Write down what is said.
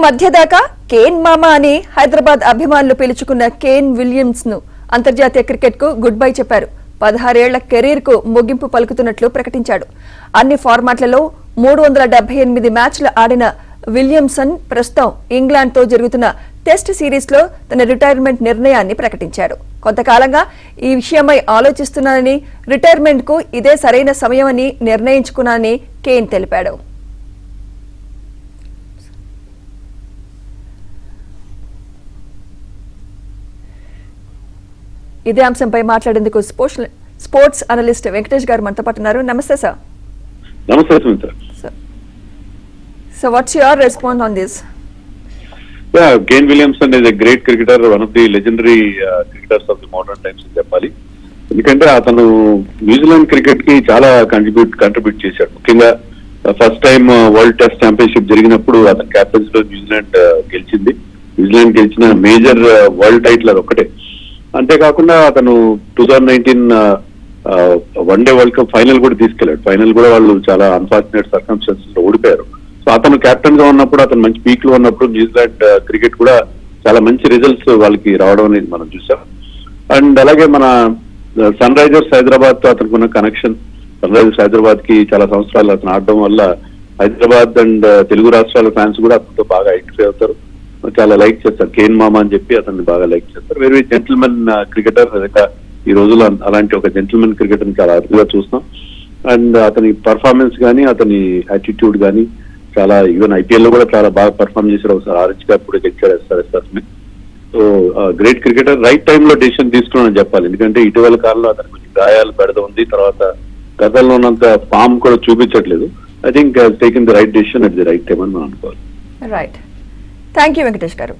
మధ్య దాకా కేన్ మామా అని హైదరాబాద్ అభిమానులు పిలుచుకున్న కేన్ విలియమ్స్ ను అంతర్జాతీయ క్రికెట్ కు గుడ్ బై చెప్పారు. 16 ఏళ్ల కెరీర్ కు ముగింపు పలుకుతున్నట్లు ప్రకటించాడు. అన్ని ఫార్మాట్లలో 378 మ్యాచ్లు ఆడిన విలియమ్సన్ ప్రస్తుతం ఇంగ్లాండ్ తో జరుగుతున్న టెస్ట్ సిరీస్ లో తన రిటైర్మెంట్ నిర్ణయాన్ని ప్రకటించాడు. కొంతకాలంగా ఈ విషయమై ఆలోచిస్తున్నానని, రిటైర్మెంట్ కు ఇదే సరైన సమయమని నిర్ణయించుకున్నానని కేన్ తెలిపాడు. ఇదే అంశంపై మాట్లాడేందుకు స్పోర్ట్స్ అనలిస్ట్ వెంకటేష్ గారు మనతో పాటు ఉన్నారు. నమస్తే సార్. నమస్తే Sumitra. So what's your response on this? Yeah, Kane Williamson is a great cricketer, one of the legendary cricketers of the modern times in చెప్పాలి. ఎందుకంటే అతను న్యూజిలాండ్ క్రికెట్ కి చాలా కంట్రిబ్యూట్ చేశాడు. ముఖ్యంగా first time world test championship జరిగినప్పుడు అతని captaincy లో న్యూజిలాండ్ గెలిచింది. న్యూజిలాండ్ గెలిచిన మేజర్ వరల్డ్ టైటిల్ అది ఒకటే. అంతేకాకుండా అతను 2019 వన్డే వరల్డ్ కప్ ఫైనల్ కూడా తీసుకెళ్లాడు. ఫైనల్ కూడా వాళ్ళు చాలా అన్ఫార్చునేట్ సర్కమ్స్టాన్సెస్ లో ఓడిపోయారు. సో అతను కెప్టెన్ గా ఉన్నప్పుడు, అతను మంచి పీక్ లో ఉన్నప్పుడు న్యూజిలాండ్ క్రికెట్ కూడా చాలా మంచి రిజల్ట్స్ వాళ్ళకి రావడం అనేది మనం చూసాం. అండ్ అలాగే మన సన్ రైజర్స్ హైదరాబాద్ తో అతనికి ఉన్న కనెక్షన్, సన్ రైజర్స్ హైదరాబాద్ కి చాలా సంవత్సరాలు అతను ఆడడం వల్ల హైదరాబాద్ అండ్ తెలుగు రాష్ట్రాల ఫ్యాన్స్ కూడా అతనితో బాగా ఐడెంటిఫై అవుతారు, చాలా లైక్ చేస్తారు. కేన్ మామా అని చెప్పి అతన్ని బాగా లైక్ చేస్తారు. Very gentlemen cricketer. ఈ రోజుల్లో అలాంటి ఒక జెంటిల్మెన్ క్రికెటర్ చాలా అరుదుగా చూస్తాం. అండ్ అతని పర్ఫార్మెన్స్ కానీ, అతని యాటిట్యూడ్ కానీ చాలా, ఈవెన్ ఐపీఎల్ లో కూడా చాలా బాగా పర్ఫార్మ్ చేశారు. ఒకసారి ఆరెంజ్ క్యాప్ కూడా గెలిచాడు ఎస్ఆర్ఎస్ ని. సో గ్రేట్ క్రికెటర్, రైట్ టైంలో డెసిషన్ తీసుకున్నానని చెప్పాలి. ఎందుకంటే ఇటీవల కాలంలో అతనికి కొంచెం గాయాలు బెడద ఉంది. తర్వాత గతంలో ఉన్నంత ఫామ్ కూడా చూపించట్లేదు. I think taking the right decision at the right time అని మనం అనుకోవాలి. రైట్. థ్యాంక్ యూ వెంకటేష్ గారు.